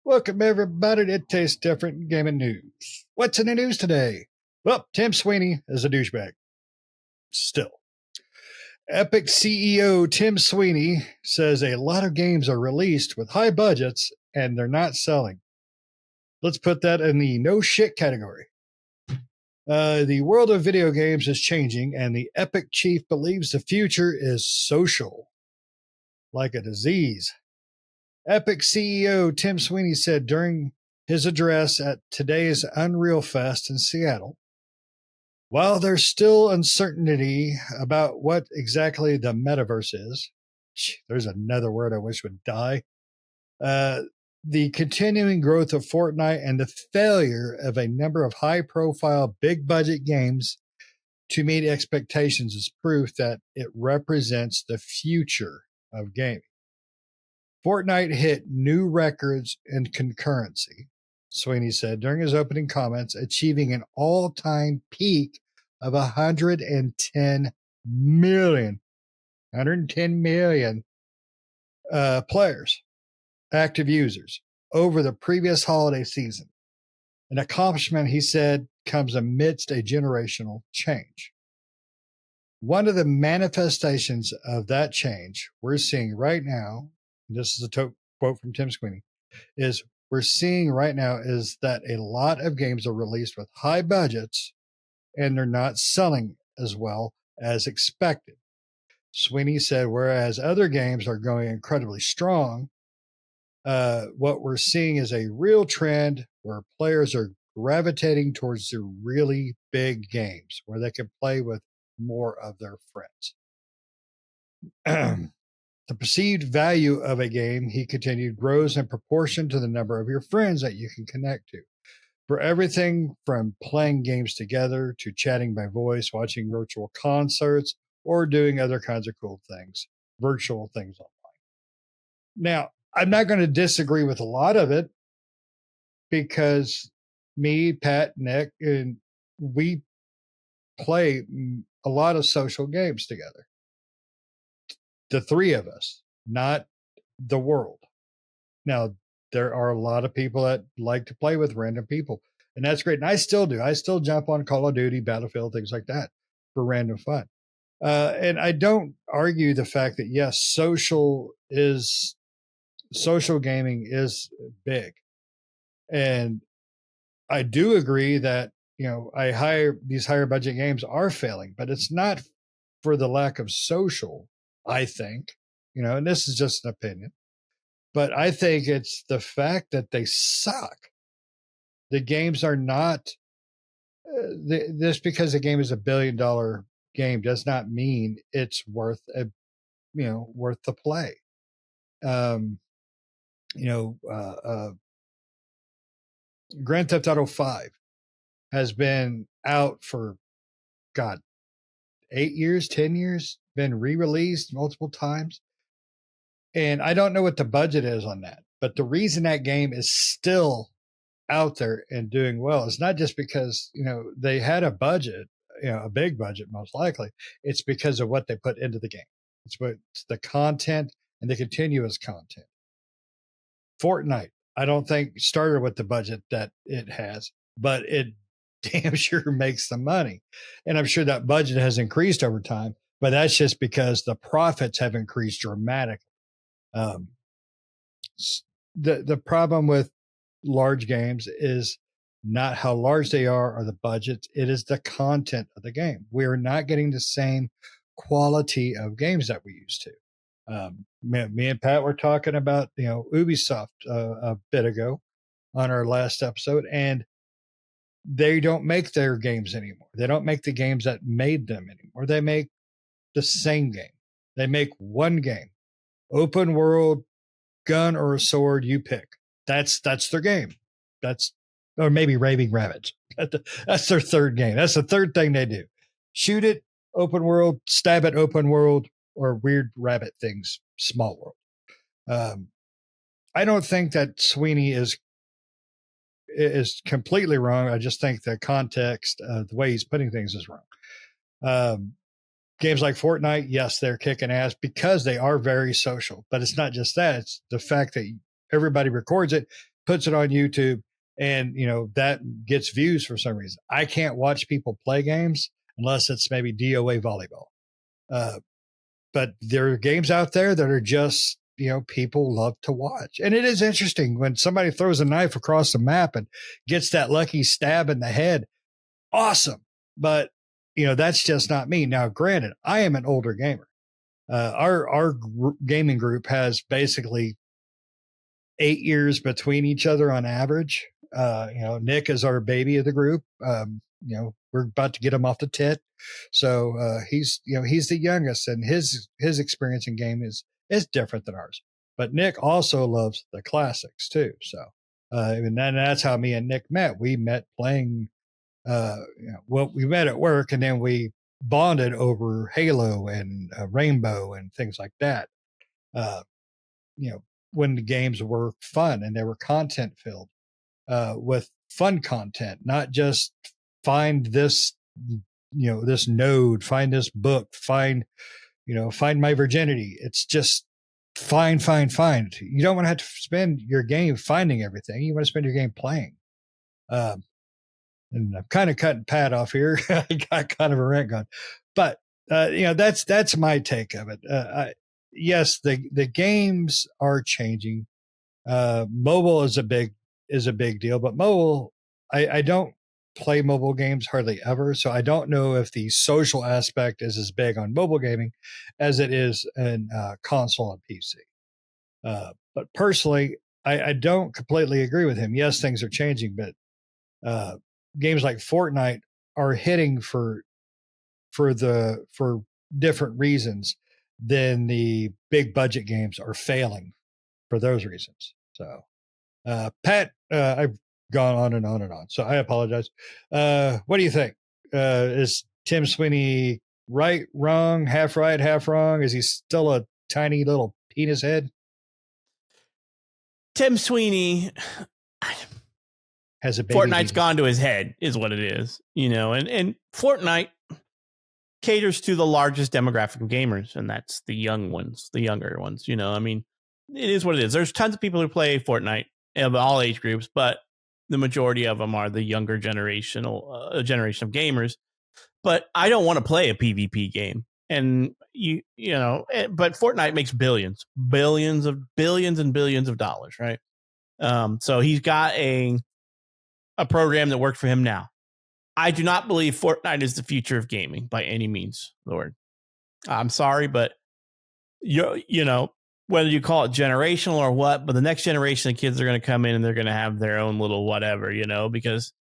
Welcome, everybody, to It Tastes Different Gaming News. What's in the news today? Well, Tim Sweeney is a douchebag. Still. Epic CEO Tim Sweeney says a lot of games are released with high budgets and they're not selling. Let's put that in the no shit category. The world of video games is changing, and the Epic chief believes the future is social, like a disease. Epic CEO Tim Sweeney said during his address at today's Unreal Fest in Seattle, while there's still uncertainty about what exactly the metaverse is, there's another word I wish would die, the continuing growth of Fortnite and the failure of a number of high-profile, big-budget games to meet expectations is proof that it represents the future of gaming. Fortnite hit new records in concurrency, Sweeney said during his opening comments, achieving an all-time peak of 110 million players, active users, over the previous holiday season. An accomplishment, he said, comes amidst a generational change. One of the manifestations of that change we're seeing right now, this is a quote from Tim Sweeney, is we're seeing right now is that a lot of games are released with high budgets and they're not selling as well as expected. Sweeney said, whereas other games are going incredibly strong, what we're seeing is a real trend where players are gravitating towards the really big games where they can play with more of their friends. The perceived value of a game, he continued, grows in proportion to the number of your friends that you can connect to. For everything from playing games together to chatting by voice, watching virtual concerts, or doing other kinds of cool things, virtual things online. Now, I'm not going to disagree with a lot of it because me, Pat, Nick, and we play a lot of social games together. The three of us, not the world. Now, there are a lot of people that like to play with random people, and that's great. And I still do. I still jump on Call of Duty, Battlefield, things like that for random fun. And I don't argue the fact that, yes, social gaming is big. And I do agree that, these higher budget games are failing, but it's not for the lack of social, I think, and this is just an opinion, but I think it's the fact that they suck. The games are not, just because a game is $1 billion game does not mean it's worth the play. Grand Theft Auto 5 has been out for 8 years, 10 years, been re-released multiple times. And I don't know what the budget is on that, but the reason that game is still out there and doing well is not just because, they had a budget, a big budget, most likely. It's because of what they put into the game. It's the content and the continuous content. Fortnite, I don't think started with the budget that it has, but it damn sure makes the money. And I'm sure that budget has increased over time, but that's just because the profits have increased dramatically. The problem with large games is not how large they are or the budgets. It is the content of the game. We are not getting the same quality of games that we used to. Me and Pat were talking about, Ubisoft a bit ago on our last episode, and they don't make their games anymore. They don't make the games that made them anymore. They make the same game. They make one game, open world, gun or a sword, you pick. That's their game. Or maybe Raving Rabbids. That's their third game. That's the third thing they do. Shoot it, open world, stab it, open world, or weird rabbit things, small world. I don't think that Sweeney is completely wrong. I just think the context of the way he's putting things is wrong. Games like Fortnite, yes, they're kicking ass because they are very social, but it's not just that. It's the fact that everybody records it, puts it on YouTube, and that gets views for some reason. I can't watch people play games unless it's maybe DOA volleyball. But there are games out there that are just people love to watch, and it is interesting when somebody throws a knife across the map and gets that lucky stab in the head. Awesome, but that's just not me. Now, granted, I am an older gamer. Our gaming group has basically 8 years between each other on average. Nick is our baby of the group. We're about to get him off the tit. So he's the youngest, and his experience in game is different than ours. But Nick also loves the classics too. So and then that's how me and Nick met. We met playing. We met at work, and then we bonded over Halo and Rainbow and things like that. When the games were fun and they were content filled, with fun content, not just find this, this node, find this book, find my virginity. It's just find. You don't want to have to spend your game finding everything. You want to spend your game playing. And I'm kind of cutting Pat off here. I got kind of a rant going, but that's my take of it. Yes, the games are changing. Mobile is a big deal, but mobile, I don't play mobile games hardly ever, so I don't know if the social aspect is as big on mobile gaming as it is in console and PC. But personally, I don't completely agree with him. Yes, things are changing, but games like Fortnite are hitting for different reasons than the big budget games are failing for those reasons. So, Pat, I've gone on and on and on, so I apologize. What do you think? Is Tim Sweeney right, wrong, half right, half wrong? Is he still a tiny little penis head? Tim Sweeney has a baby Fortnite's gone to his head, is what it is, and Fortnite caters to the largest demographic of gamers, and that's the younger ones. I mean, it is what it is. There's tons of people who play Fortnite of all age groups, but the majority of them are the younger generation of gamers. But I don't want to play a PvP game, and but Fortnite makes billions and billions of dollars, right? So he's got a program that worked for him now. I do not believe Fortnite is the future of gaming by any means, Lord. I'm sorry, but whether you call it generational or what, but the next generation of kids are going to come in and they're going to have their own little whatever, because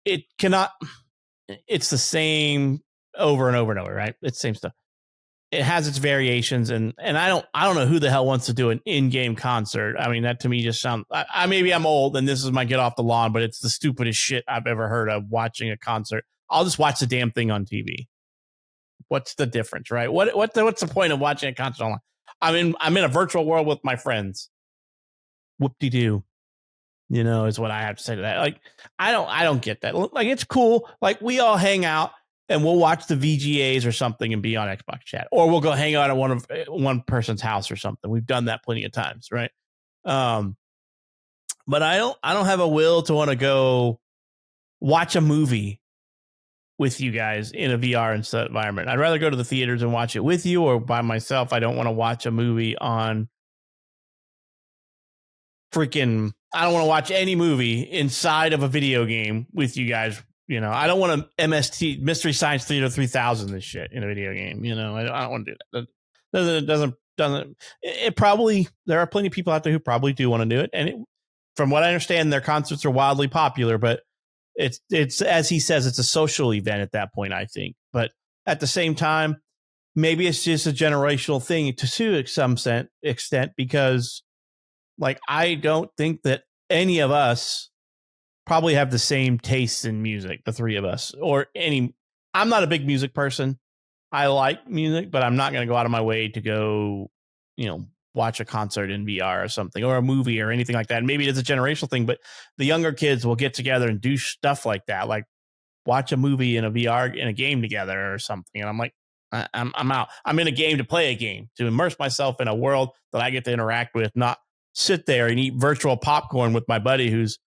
it cannot. It's the same over and over and over, right? It's the same stuff. It has its variations, and I don't know who the hell wants to do an in-game concert. I mean, that to me just sounds. Maybe I'm old and this is my get off the lawn, but it's the stupidest shit I've ever heard of. Watching a concert, I'll just watch the damn thing on TV. What's the difference, right? What's the point of watching a concert online? I'm in a virtual world with my friends. Whoop-de-doo. Is what I have to say to that. Like, I don't get that. Like, it's cool. Like, we all hang out and we'll watch the VGAs or something and be on Xbox chat, or we'll go hang out at one person's house or something. We've done that plenty of times, right? But I don't have a will to want to go watch a movie with you guys in a VR environment. I'd rather go to the theaters and watch it with you or by myself. I don't want to watch a movie on freaking. I don't want to watch any movie inside of a video game with you guys. I don't want to MST Mystery Science Theater 3000 this shit in a video game. I don't want to do that. It probably, there are plenty of people out there who probably do want to do it. And from what I understand, their concerts are wildly popular, but it's as he says, it's a social event at that point, I think. But at the same time, maybe it's just a generational thing to some extent, because like, I don't think that any of us probably have the same tastes in music, the three of us, or I'm not a big music person. I like music, but I'm not going to go out of my way to go, watch a concert in VR or something, or a movie or anything like that. And maybe it's a generational thing, but the younger kids will get together and do stuff like that, like watch a movie in a VR in a game together or something. And I'm like, I'm out. I'm in a game to play a game, to immerse myself in a world that I get to interact with, not sit there and eat virtual popcorn with my buddy who's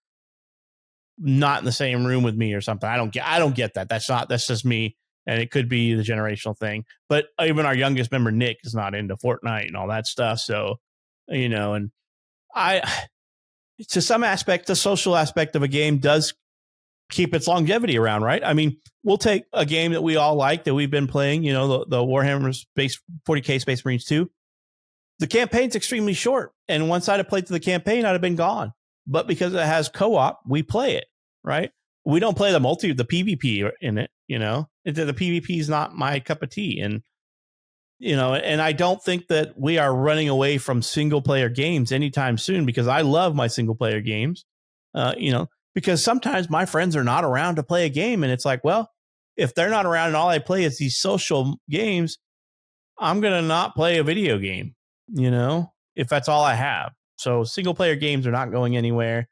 not in the same room with me or something. I don't get that. That's just me. And it could be the generational thing. But even our youngest member, Nick, is not into Fortnite and all that stuff. So, and to some aspect, the social aspect of a game does keep its longevity around, right? I mean, we'll take a game that we all like that we've been playing, the Warhammer 40K Space Marines 2. The campaign's extremely short. And once I'd have played through the campaign, I'd have been gone. But because it has co-op, we play it, right? We don't play the PvP in it, The PvP is not my cup of tea. And, and I don't think that we are running away from single player games anytime soon, because I love my single player games, because sometimes my friends are not around to play a game. And it's like, well, if they're not around and all I play is these social games, I'm going to not play a video game, if that's all I have. So single player games are not going anywhere.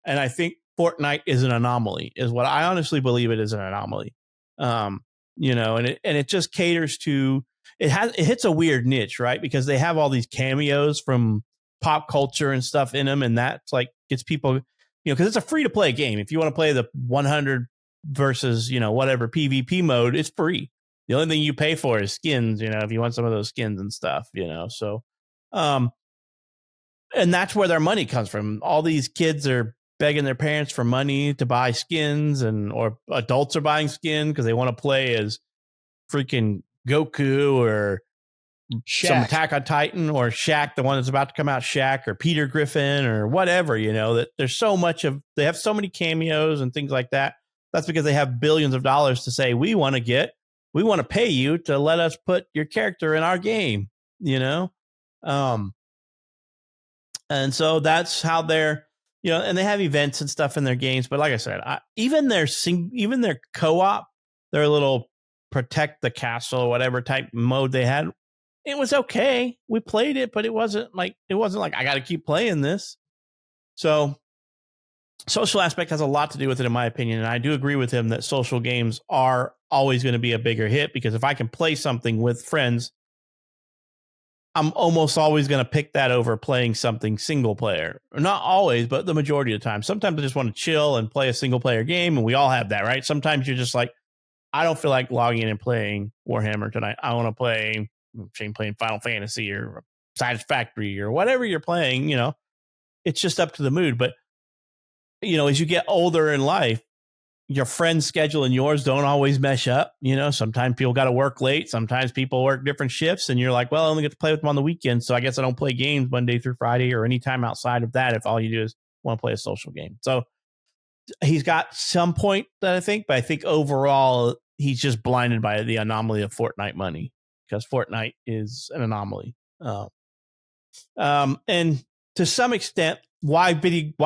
And I think Fortnite is an anomaly, is what I honestly believe it is, an anomaly. And it just caters to, it hits a weird niche, right? Because they have all these cameos from pop culture and stuff in them. And that's like, gets people, because it's a free to play game. If you want to play the 100 versus, whatever PvP mode, it's free. The only thing you pay for is skins, if you want some of those skins and stuff, so, and that's where their money comes from. All these kids are begging their parents for money to buy skins, or adults are buying skin because they want to play as freaking Goku or Shaq. Some Attack on Titan, or Shaq, the one that's about to come out, Shaq, or Peter Griffin, or whatever, that there's so much of, they have so many cameos and things like that. That's because they have billions of dollars to say, we want to pay you to let us put your character in our game, and so that's how they're, and they have events and stuff in their games. But like I said, even their co-op, their little protect the castle or whatever type mode they had, it was okay. We played it, but it wasn't like I got to keep playing this. So social aspect has a lot to do with it, in my opinion. And I do agree with him that social games are always going to be a bigger hit, because if I can play something with friends, I'm almost always going to pick that over playing something single player. Not always, but the majority of the time. Sometimes I just want to chill and play a single player game, and we all have that, right? Sometimes you're just like, I don't feel like logging in and playing Warhammer tonight. I want to play Final Fantasy or Satisfactory or whatever you're playing, It's just up to the mood. But, as you get older in life, your friend's schedule and yours don't always mesh up. Sometimes people got to work late. Sometimes people work different shifts, and you're like, well, I only get to play with them on the weekend. So I guess I don't play games Monday through Friday or any time outside of that, if all you do is want to play a social game. So he's got some point that I think, but I think overall he's just blinded by the anomaly of Fortnite money, because Fortnite is an anomaly. And to some extent, why big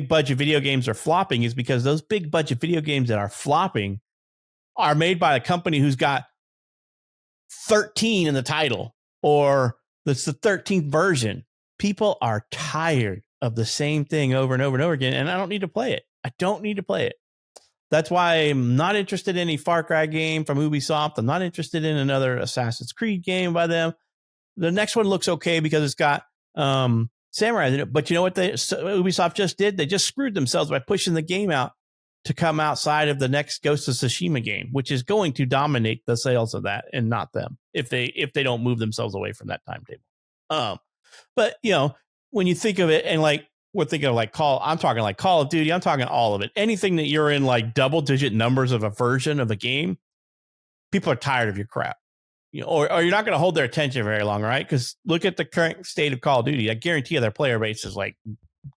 budget video games are flopping is because those big budget video games that are flopping are made by a company who's got 13 in the title, or that's the 13th version. People are tired of the same thing over and over and over again, and I don't need to play it. That's why I'm not interested in any Far Cry game from Ubisoft. I'm not interested in another Assassin's Creed game by them. The next one looks okay because it's got samurai in it. But you know what Ubisoft just did? They just screwed themselves by pushing the game out to come outside of the next Ghost of Tsushima game, which is going to dominate the sales of that, and not them, if they don't move themselves away from that timetable. But when you think of it, and like we're thinking of I'm talking like Call of Duty, I'm talking all of it. Anything that you're in like double digit numbers of a version of a game, people are tired of your crap. Or you're not going to hold their attention very long, right? Because look at the current state of Call of Duty. I guarantee you their player base is like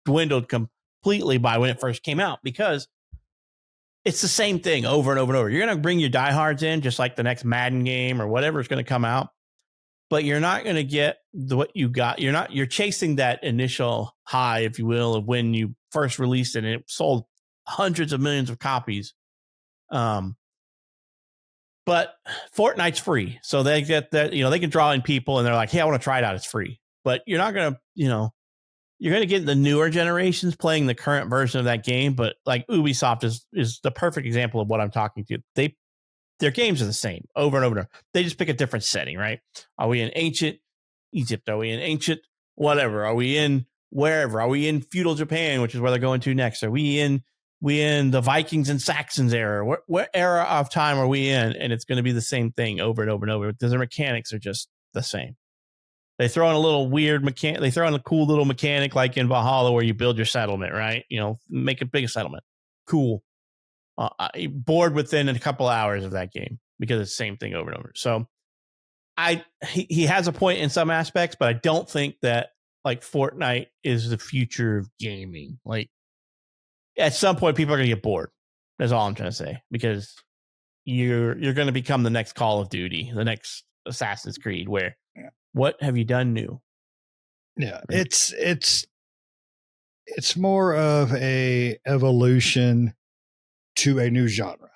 dwindled completely by when it first came out, because it's the same thing over and over and over. You're going to bring your diehards in, just like the next Madden game or whatever is going to come out, but you're not going to get what you got. You're chasing that initial high, if you will, of when you first released it and it sold hundreds of millions of copies. But Fortnite's free. So they get that, they can draw in people and they're like, hey, I want to try it out. It's free. But you're not going to, you're going to get the newer generations playing the current version of that game. But like Ubisoft is the perfect example of what I'm talking to. Their games are the same over and over and over. They just pick a different setting, right? Are we in ancient Egypt? Are we in ancient whatever? Are we in wherever? Are we in feudal Japan, which is where they're going to next? Are we in the Vikings and Saxons era? What era of time are we in? And it's going to be the same thing over and over and over. The mechanics are just the same. They throw in a little weird mechanic. They throw in a cool little mechanic like in Valhalla where you build your settlement, right? Make a big settlement. Cool. Bored within a couple hours of that game because it's the same thing over and over. So he has a point in some aspects, but I don't think that like Fortnite is the future of gaming. Like at some point, people are going to get bored. That's all I'm trying to say, because you're going to become the next Call of Duty, the next Assassin's Creed, where what have you done new? Yeah, it's more of a evolution to a new genre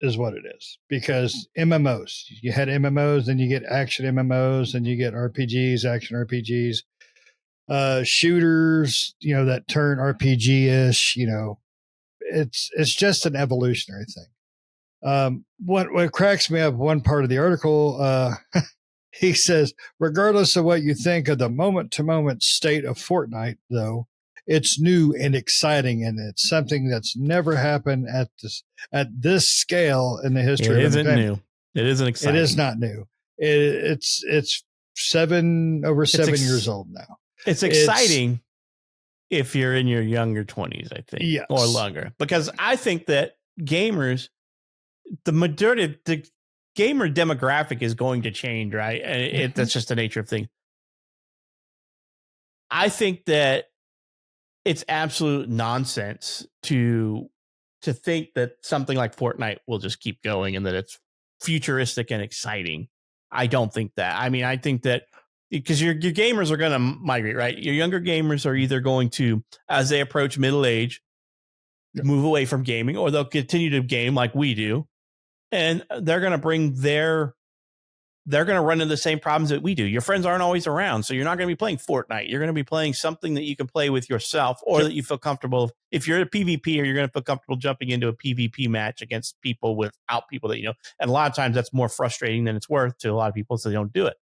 is what it is, because MMOs, you had MMOs, then you get action MMOs, and you get RPGs, action RPGs, shooters, that turn RPG-ish, it's just an evolutionary thing. What cracks me up, one part of the article, he says, regardless of what you think of the moment-to-moment state of Fortnite, though, it's new and exciting, and it's something that's never happened at this scale in the history of entertainment. It isn't new. It isn't exciting. It is not new. It's over 7 years old now. It's exciting if you're in your younger 20s, I think, yes, or longer, because I think that gamers, the majority, the gamer demographic is going to change, right? And that's just the nature of things. I think that it's absolute nonsense to think that something like Fortnite will just keep going and that it's futuristic and exciting. I don't think that. I mean, I think that because your gamers are going to migrate, right? Your younger gamers are either going to, as they approach middle age, move away from gaming, or they'll continue to game like we do. And they're going to they're going to run into the same problems that we do. Your friends aren't always around, so you're not going to be playing Fortnite. You're going to be playing something that you can play with yourself, or that you feel comfortable. If you're a PvP, or you're going to feel comfortable jumping into a PvP match against people without people that you know. And a lot of times that's more frustrating than it's worth to a lot of people, so they don't do it.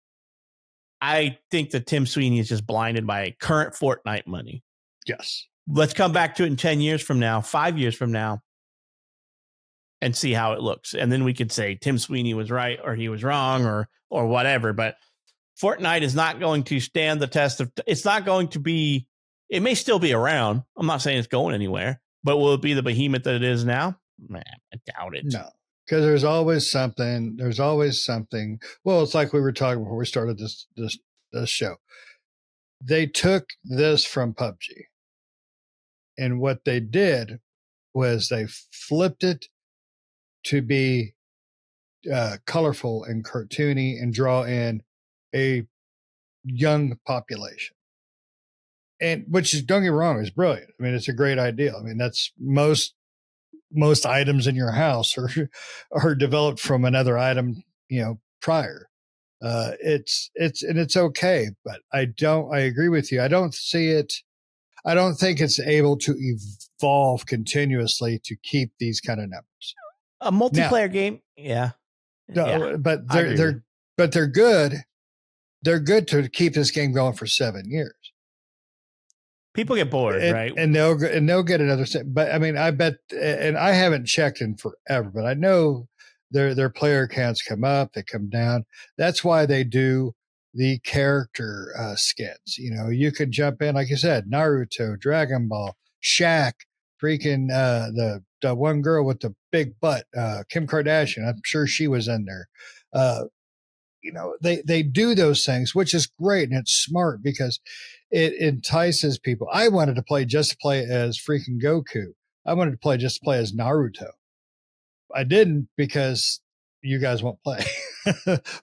I think that Tim Sweeney is just blinded by current Fortnite money. Yes. Let's come back to it in 10 years from now, 5 years from now, and see how it looks. And then we could say Tim Sweeney was right or he was wrong or whatever. But Fortnite is not going to stand the test of, it's not going to be, it may still be around. I'm not saying it's going anywhere, but will it be the behemoth that it is now? Man, I doubt it. No, because there's always something. Well, it's like we were talking before we started this show. They took this from PUBG, and what they did was they flipped it to be colorful and cartoony and draw in a young population. And which is, don't get me wrong, is brilliant. I mean, it's a great idea. I mean, that's most items in your house are developed from another item, prior. It's okay, but I agree with you. I don't think it's able to evolve continuously to keep these kind of numbers. A multiplayer game, yeah. But they're good. They're good to keep this game going for 7 years. People get bored, right? And they'll get another. But I mean, I bet, and I haven't checked in forever, but I know their player counts come up, they come down. That's why they do the character skins. You could jump in, like you said, Naruto, Dragon Ball, Shaq, freaking the one girl with the big butt, Kim Kardashian. I'm sure she was in there. They do those things, which is great, and it's smart because it entices people. I wanted to play as freaking Goku. I wanted to play as Naruto. I didn't because you guys won't play.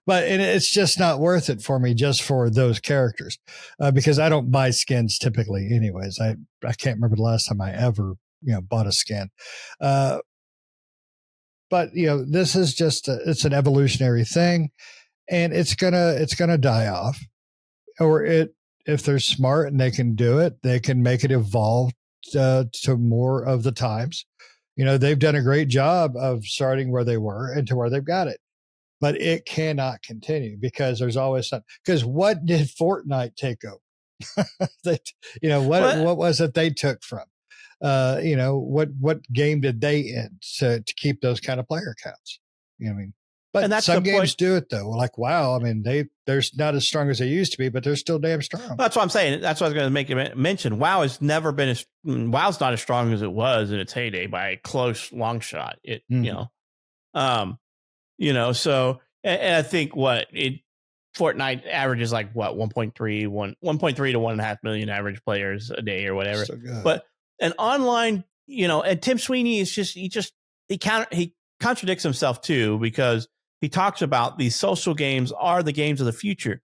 But it's just not worth it for me just for those characters because I don't buy skins typically anyways. I can't remember the last time I ever bought a skin. But this is just it's an evolutionary thing, and it's gonna die off. Or if they're smart and they can do it, they can make it evolve to more of the times. They've done a great job of starting where they were and to where they've got it. But it cannot continue because there's always something. Because what did Fortnite take over? That, what was it they took from? What game did they end to keep those kind of player counts? I mean, but And that's some the games point. do it though. Like, wow, I mean, they're not as strong as they used to be, but they're still damn strong. That's what I'm saying. That's what I was going to make you mention. WoW has never been WoW's not as strong as it was in its heyday by a close long shot. It so and I think Fortnite averages like 1.3 to 1.5 million average players a day or whatever. So good. But an online, and Tim Sweeney is he contradicts himself too, because he talks about these social games are the games of the future.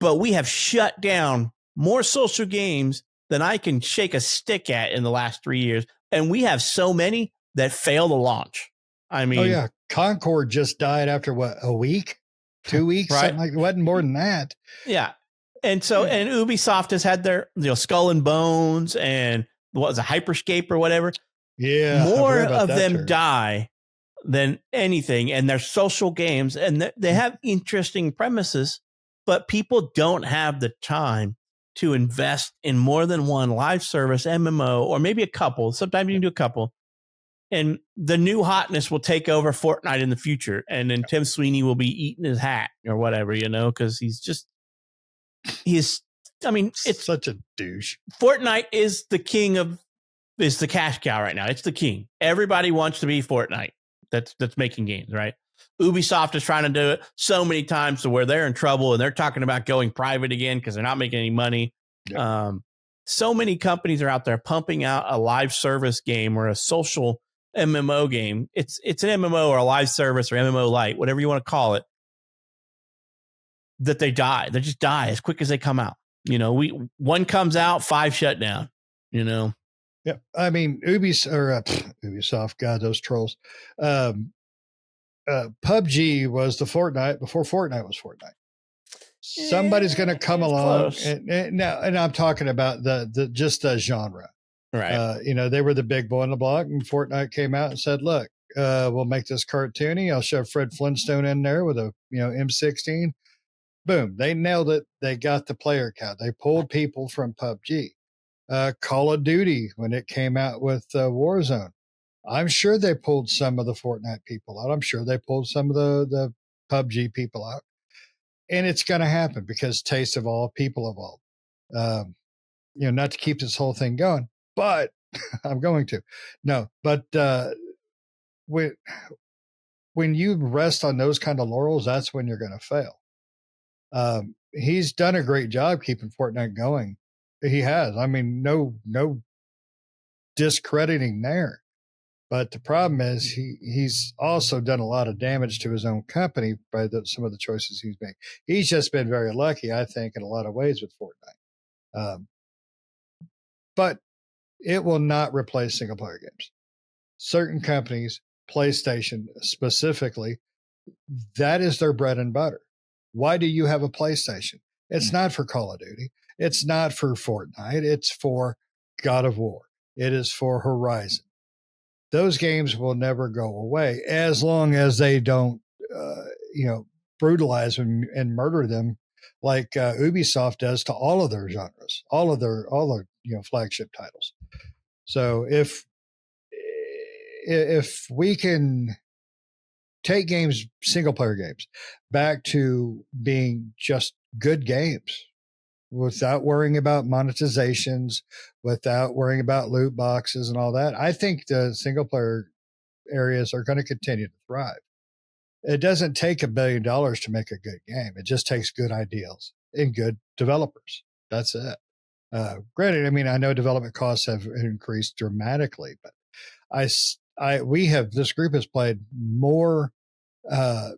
But we have shut down more social games than I can shake a stick at in the last 3 years. And we have so many that fail to launch. I mean, oh yeah, Concord just died after what, a week, 2 weeks, right? Something like, it wasn't more than that. Yeah. And so, and Ubisoft has had their, Skull and Bones and what was a Hyperscape or whatever. Yeah. More of them die than anything. And they're social games and they have interesting premises, but people don't have the time to invest in more than one live service MMO, or maybe a couple. Sometimes you can do a couple. And the new hotness will take over Fortnite in the future. And then Tim Sweeney will be eating his hat or whatever, because it's such a douche. Fortnite is the cash cow right now. It's the king. Everybody wants to be Fortnite. That's making games, right? Ubisoft is trying to do it so many times to where they're in trouble and they're talking about going private again because they're not making any money. Yep. So many companies are out there pumping out a live service game or a social MMO game. It's an MMO or a live service or MMO light, whatever you want to call it, that they die. They just die as quick as they come out. One comes out, 5 shut down, Yeah. I mean, Ubisoft, God, those trolls. PUBG was the Fortnite before Fortnite was Fortnite. Somebody's going to come along and I'm talking about the genre. Right. They were the big boy on the block, and Fortnite came out and said, look, we'll make this cartoony. I'll shove Fred Flintstone in there with a, M16. Boom. They nailed it. They got the player count. They pulled people from PUBG. Call of Duty, when it came out with Warzone, I'm sure they pulled some of the Fortnite people out. I'm sure they pulled some of the PUBG people out. And it's going to happen because taste evolve, people evolve. Not to keep this whole thing going, but I'm going to. No, but when you rest on those kind of laurels, that's when you're going to fail. He's done a great job keeping Fortnite going. He has. I mean, no discrediting there. But the problem is he's also done a lot of damage to his own company by some of the choices he's made. He's just been very lucky, I think, in a lot of ways with Fortnite. But it will not replace single player games. Certain companies, PlayStation specifically, that is their bread and butter. Why do you have a PlayStation? It's not for Call of Duty. It's not for Fortnite. It's for God of War. It is for Horizon. Those games will never go away as long as they don't, brutalize and murder them like Ubisoft does to all of their genres, all their flagship titles. So if we can take games, single player games, back to being just good games without worrying about monetizations, without worrying about loot boxes and all that, I think the single player areas are going to continue to thrive. It doesn't take $1 billion to make a good game. It just takes good ideas and good developers. That's it. Granted, I mean, I know development costs have increased dramatically, but this group has played more, what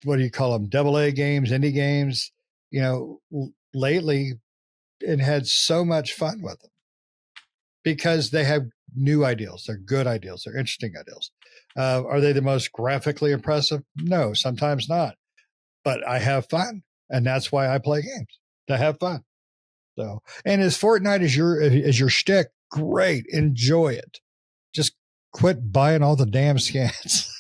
do you call them? AA games, indie games, lately, and had so much fun with them because they have new ideals. They're good ideals. They're interesting ideals. Are they the most graphically impressive? No, sometimes not. But I have fun, and that's why I play games, to have fun. So, and as Fortnite is your shtick, great, enjoy it. Just quit buying all the damn skins.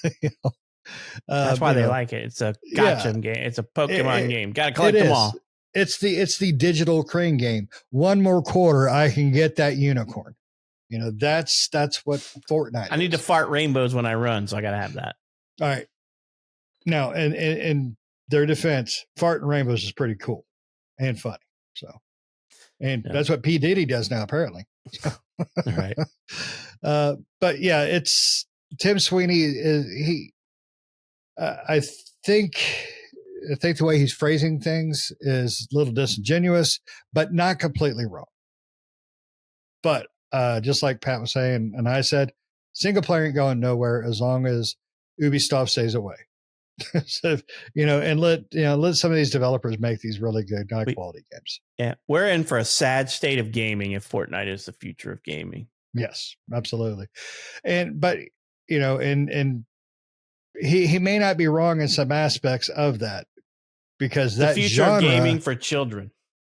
That's why they like it. It's a gotcha game. It's a Pokemon game. Got to collect them all. It's the digital crane game. One more quarter, I can get that unicorn. You know, that's what Fortnite I need to fart rainbows when I run, so I got to have that. All right. Now, in their defense, farting rainbows is pretty cool and funny. So, and that's what P. Diddy does now, apparently. All right. But yeah, it's Tim Sweeney. I think the way he's phrasing things is a little disingenuous, but not completely wrong. But just like Pat was saying, and I said, single player ain't going nowhere as long as Ubisoft stays away. So, and let some of these developers make these really good, high quality games. Yeah, we're in for a sad state of gaming if Fortnite is the future of gaming. Yes, absolutely. But he may not be wrong in some aspects of that, because the that future genre, of gaming for children.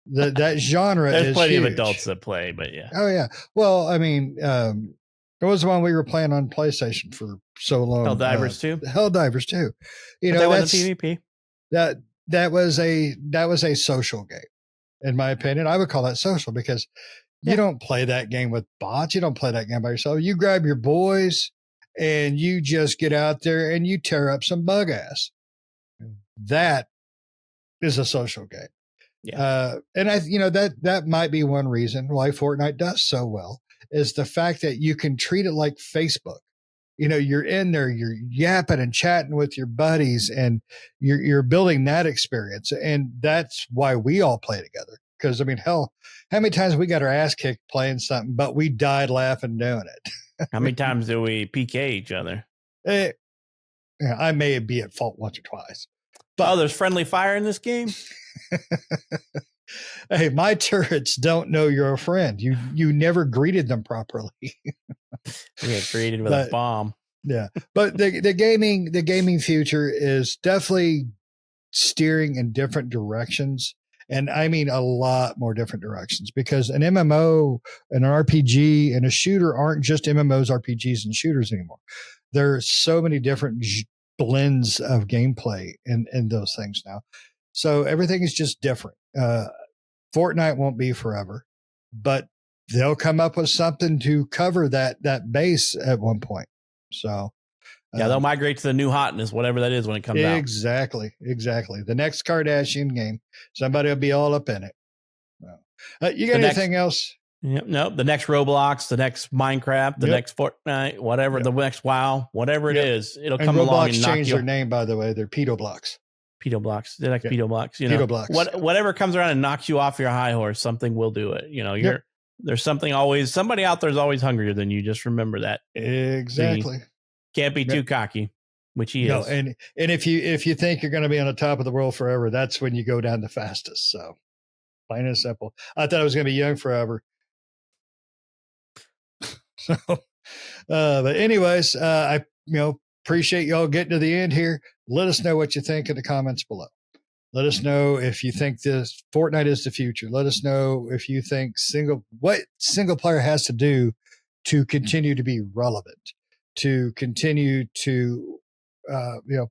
That genre There's is plenty huge. of adults that play, but yeah. Oh yeah. Well, I mean, it was the one we were playing on PlayStation for so long. Helldivers 2. Helldivers 2. That wasn't PvP. That was a social game, in my opinion. I would call that social, because you don't play that game with bots. You don't play that game by yourself. You grab your boys and you just get out there and you tear up some bug ass. That is a social game. Yeah. And that might be one reason why Fortnite does so well, is the fact that you can treat it like Facebook. You're in there, you're yapping and chatting with your buddies, and you're building that experience. And that's why we all play together. Because, I mean, hell, how many times we got our ass kicked playing something, but we died laughing doing it? How many times do we PK each other? I may be at fault once or twice. But, there's friendly fire in this game? Hey, my turrets don't know you're a friend. You never greeted them properly. We got created with a bomb. Yeah. But the gaming future is definitely steering in different directions. And I mean a lot more different directions, because an MMO, an RPG, and a shooter aren't just MMOs, RPGs, and shooters anymore. There are so many different blends of gameplay in those things now. So everything is just different. Fortnite won't be forever, but they'll come up with something to cover that base at one point. So they'll migrate to the new hotness, whatever that is, when it comes out. Exactly. The next Kardashian game, somebody will be all up in it. You got anything else? Yep, no, the next Roblox, the next Minecraft, the next Fortnite, whatever, the next WoW, whatever it is, it'll come along and knock changed their name, by the way. They're Pedo Blocks. Pedo Blocks, the next Pedo Blocks. Pedo Blocks. Whatever comes around and knocks you off your high horse, something will do it. There's something always, somebody out there is always hungrier than you. Just remember that. Exactly. Can't be too cocky, which he is. No, and if you think you're going to be on the top of the world forever, that's when you go down the fastest. So plain and simple. I thought I was going to be young forever. So, but anyways, I appreciate y'all getting to the end here. Let us know what you think in the comments below. Let us know if you think this Fortnite is the future. Let us know if you think what single player has to do to continue to be relevant, to continue to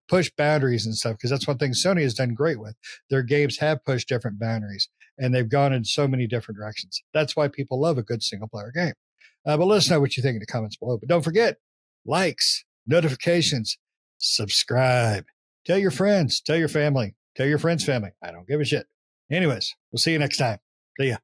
push boundaries and stuff, because that's one thing Sony has done great with. Their games have pushed different boundaries, and they've gone in so many different directions. That's why people love a good single player game. But let us know what you think in the comments below. But don't forget, likes, notifications, subscribe. Tell your friends, tell your family, tell your friends' family. I don't give a shit. Anyways, we'll see you next time. See ya.